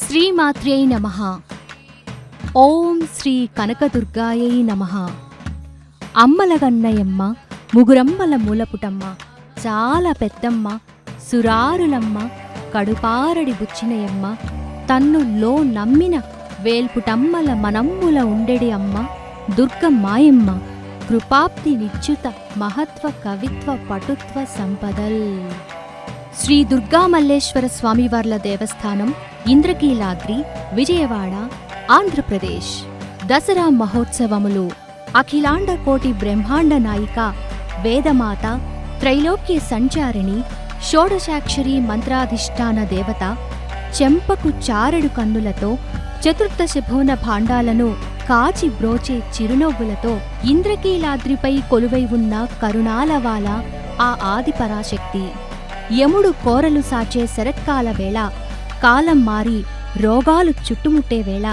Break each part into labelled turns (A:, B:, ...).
A: శ్రీమాత్ర్యై నమః. ఓం శ్రీ కనకదుర్గాయై నమః. అమ్మలగన్నయమ్మ, ముగురమ్మల మూలపుటమ్మ, చాలా పెద్దమ్మ, సురారులమ్మ, కడుపారడి బుచ్చినయమ్మ, తన్నుల్లో నమ్మిన వేల్పుటమ్మల మనమ్ముల ఉండెడి అమ్మ దుర్గమ్మాయమ్మ, కృపాప్తి నిచ్యుత మహత్వ కవిత్వ పటుత్వ సంపదల్. శ్రీ దుర్గామల్లేశ్వర స్వామివార్ల దేవస్థానం, ఇంద్రకీలాద్రి, విజయవాడ, ఆంధ్రప్రదేశ్. దసరా మహోత్సవములు. అఖిలాండ కోటి బ్రహ్మాండ నాయిక, వేదమాత, త్రైలోక్య సంచారిణి, షోడశాక్షరీ మంత్రాధిష్టాన దేవత, చెంపకు చారెడు కన్నులతో చతుర్దశభువన భాండాలను కాచి బ్రోచే చిరునవ్వులతో ఇంద్రకీలాద్రిపై కొలువై ఉన్న కరుణాలవాల ఆ ఆదిపరాశక్తి. యముడు కోరలు సాచే శరత్కాల వేళ, కాలం మారి రోగాలు చుట్టుముట్టే వేళ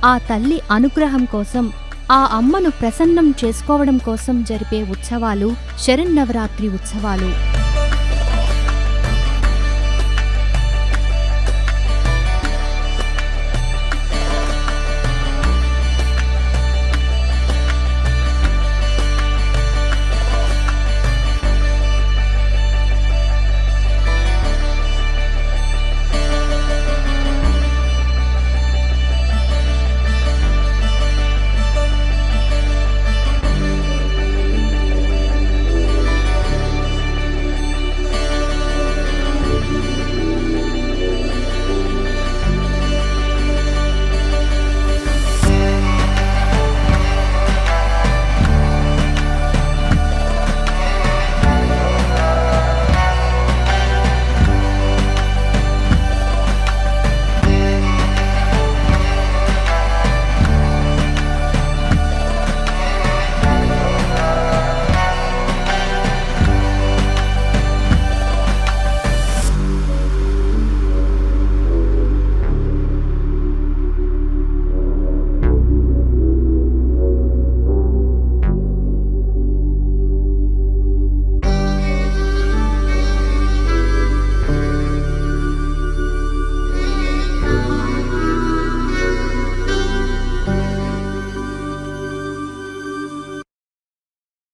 A: ఆ తల్లి అనుగ్రహం కోసం, ఆ అమ్మను ప్రసన్నం చేసుకోవడం కోసం జరిపే ఉత్సవాలు శరన్నవరాత్రి ఉత్సవాలు.